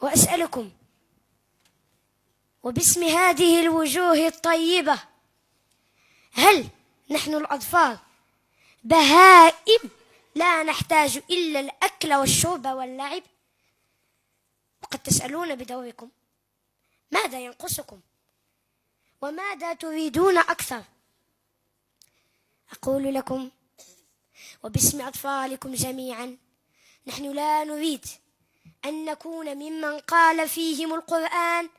وأسألكم وباسم هذه الوجوه الطيبة، هل نحن الأطفال بهائم لا نحتاج إلا الأكل والشرب واللعب؟ وقد تسألون بدوركم ماذا ينقصكم وماذا تريدون أكثر؟ أقول لكم وباسم أطفالكم جميعا، نحن لا نريد أن نكون ممن قال فيهم القرآن: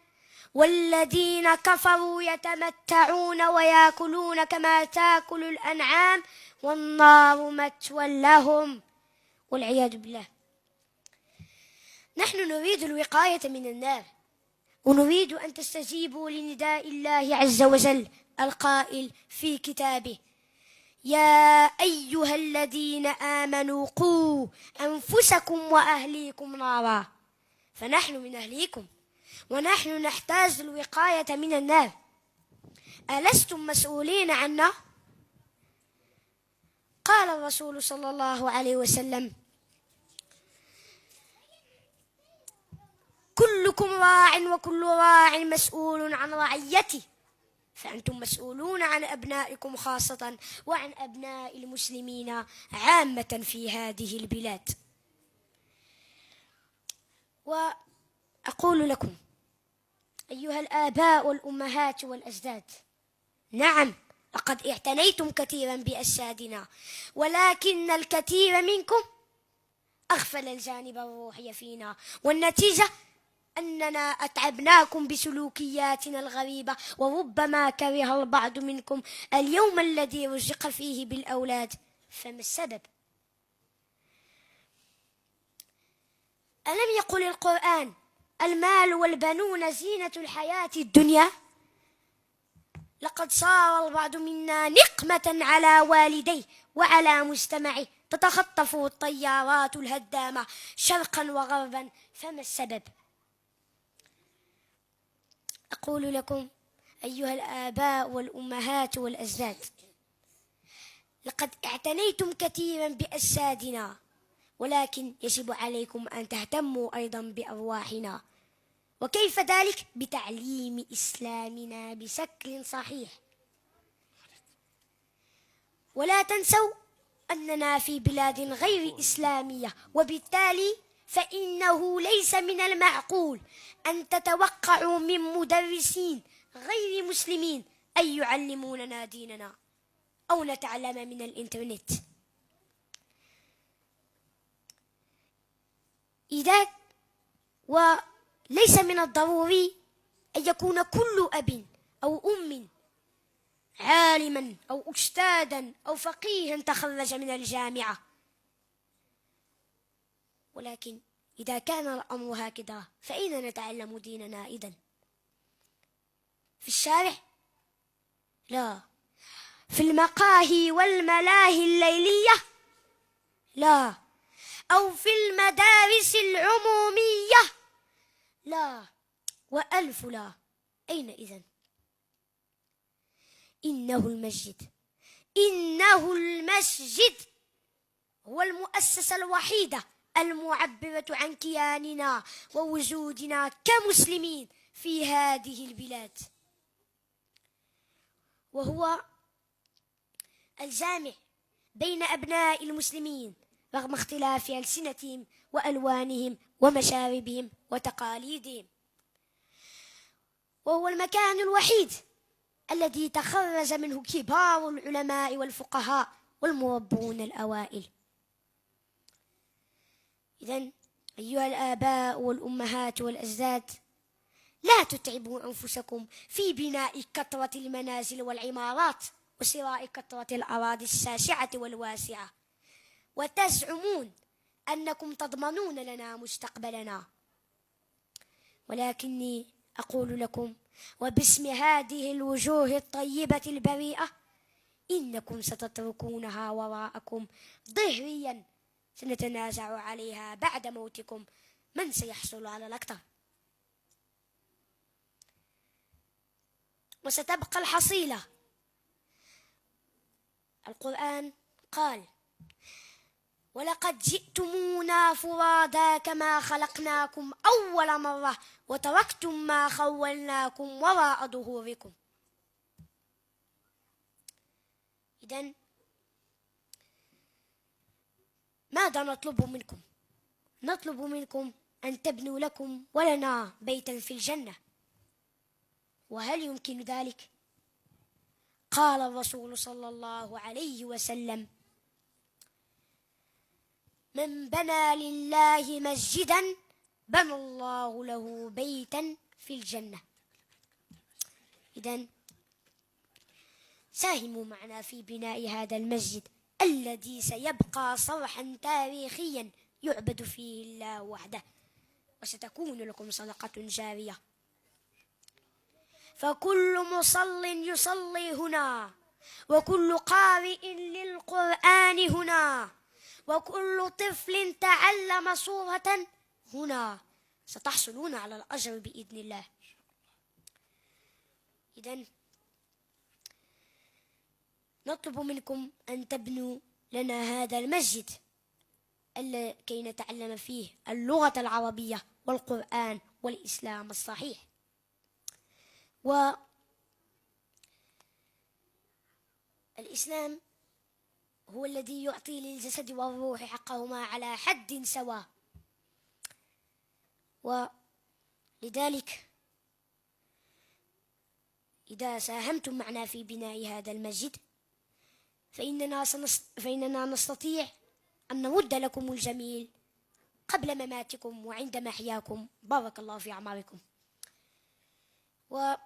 والذين كفروا يتمتعون ويأكلون كما تأكل الأنعام والنار مثوى لهم، والعياذ بالله. نحن نريد الوقاية من النار، ونريد أن تستجيبوا لنداء الله عز وجل القائل في كتابه: يا أيها الذين آمنوا قوا أنفسكم وأهليكم نارا. فنحن من أهليكم، ونحن نحتاج الوقاية من النار. ألستم مسؤولين عنا؟ قال الرسول صلى الله عليه وسلم: كلكم راع وكل راع مسؤول عن رعيته، فأنتم مسؤولون عن أبنائكم خاصة، وعن أبناء المسلمين عامة في هذه البلاد. وأقول لكم أيها الآباء والأمهات والأجداد، نعم لقد اعتنيتم كثيرا بأجسادنا، ولكن الكثير منكم أغفل الجانب الروحي فينا، والنتيجة أننا أتعبناكم بسلوكياتنا الغريبة. وربما كره البعض منكم اليوم الذي رزق فيه بالأولاد، فما السبب؟ ألم يقل القرآن: المال والبنون زينة الحياة الدنيا؟ لقد صار البعض منا نقمة على والديه وعلى مجتمعه، تتخطفه الطيارات الهدامة شرقا وغربا، فما السبب؟ أقول لكم أيها الآباء والأمهات والأجداد، لقد اعتنيتم كثيرا بأجسادنا، ولكن يجب عليكم أن تهتموا أيضا بأرواحنا. وكيف ذلك؟ بتعليم إسلامنا بشكل صحيح. ولا تنسوا أننا في بلاد غير إسلامية، وبالتالي فإنه ليس من المعقول أن تتوقعوا من مدرسين غير مسلمين أن يعلموننا ديننا أو نتعلم من الإنترنت. إذا وليس من الضروري أن يكون كل أب أو أم عالما أو أستاذا أو فقيها تخرج من الجامعة، ولكن إذا كان الأمر هكذا فأين نتعلم ديننا إذن؟ في الشارع؟ لا. في المقاهي والملاهي الليلية؟ لا. أو في المدارس العمومية؟ لا. وألف لا. أين إذن؟ إنه المسجد هو المؤسسة الوحيدة المعبرة عن كياننا ووجودنا كمسلمين في هذه البلاد، وهو الجامع بين أبناء المسلمين رغم اختلاف ألسنتهم وألوانهم ومشاربهم وتقاليدهم، وهو المكان الوحيد الذي تخرج منه كبار العلماء والفقهاء والمربون الأوائل. إذن أيها الآباء والأمهات والأجداد، لا تتعبوا أنفسكم في بناء كثرة المنازل والعمارات وشراء كثرة الأراضي الشاسعة والواسعة، وتزعمون أنكم تضمنون لنا مستقبلنا، ولكني أقول لكم وباسم هذه الوجوه الطيبة البريئة: إنكم ستتركونها وراءكم ظهريا، سنتنازع عليها بعد موتكم من سيحصل على الأكثر، وستبقى الحصيلة. القرآن قال: ولقد جئتمونا فرادا كما خلقناكم أول مرة وتركتم ما خولناكم وراء ظهوركم. إذن ماذا نطلب منكم؟ نطلب منكم أن تبنوا لكم ولنا بيتا في الجنة. وهل يمكن ذلك؟ قال الرسول صلى الله عليه وسلم: من بنى لله مسجدا بنى الله له بيتا في الجنة. إذن ساهموا معنا في بناء هذا المسجد الذي سيبقى صرحا تاريخيا يعبد فيه الله وحده، وستكون لكم صدقة جارية. فكل مصل يصلي هنا، وكل قارئ للقرآن هنا، وكل طفل تعلم سورة هنا ستحصلون على الأجر بإذن الله. إذن نطلب منكم أن تبنوا لنا هذا المسجد كي نتعلم فيه اللغة العربية والقرآن والإسلام الصحيح. والإسلام هو الذي يعطي للجسد والروح حقهما على حد سواء، ولذلك إذا ساهمتم معنا في بناء هذا المسجد فإننا نستطيع أن نرد لكم الجميل قبل مماتكم وعند محياكم. بارك الله في أعماركم. ولا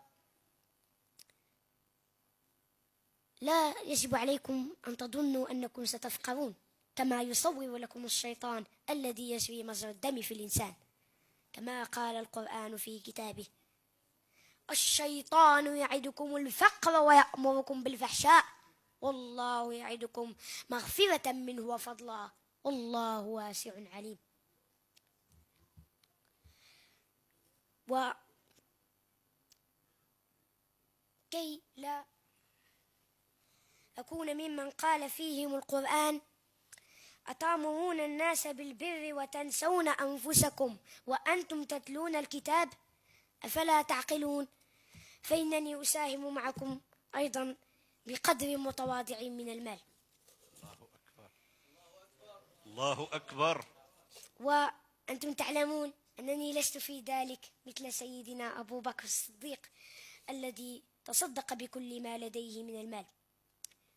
يجب عليكم أن تظنوا أنكم ستفقرون كما يصور لكم الشيطان الذي يجري مجرى الدم في الإنسان، كما قال القرآن في كتابه: الشيطان يعدكم الفقر ويأمركم بالفحشاء والله يعدكم مغفرة منه وفضلا والله واسع عليم. وكي لا أكون ممن قال فيهم القرآن: أتأمرون الناس بالبر وتنسون أنفسكم وأنتم تتلون الكتاب أفلا تعقلون، فإنني أساهم معكم أيضا بقدر متواضع من المال. الله أكبر. وأنتم تعلمون أنني لست في ذلك مثل سيدنا أبو بكر الصديق الذي تصدق بكل ما لديه من المال،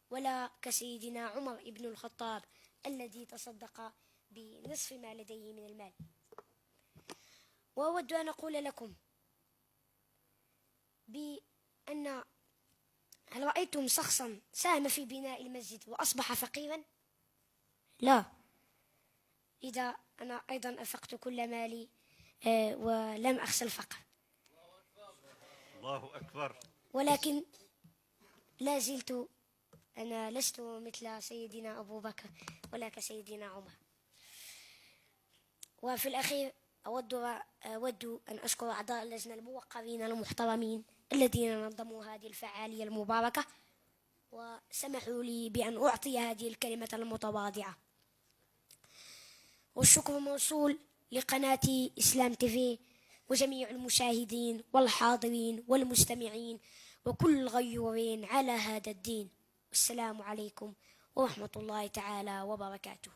ولا كسيدنا عمر بن الخطاب الذي تصدق بنصف ما لديه من المال. وأود أن أقول لكم بأن هل رأيتم شخصا ساهم في بناء المسجد وأصبح فقيرا؟ لا. إذا أنا أيضا أنفقت كل مالي ولم أخشى الفقر. الله أكبر. ولكن لا زلت أنا لست مثل سيدنا أبو بكر ولا كسيدنا عمر. وفي الأخير أود أن أشكر أعضاء اللجنة الموقرين المحترمين الذين نظموا هذه الفعالية المباركة وسمحوا لي بأن أعطي هذه الكلمة المتواضعة. والشكر موصول لقناة إسلام تيفي وجميع المشاهدين والحاضرين والمستمعين وكل الغيورين على هذا الدين. والسلام عليكم ورحمة الله تعالى وبركاته.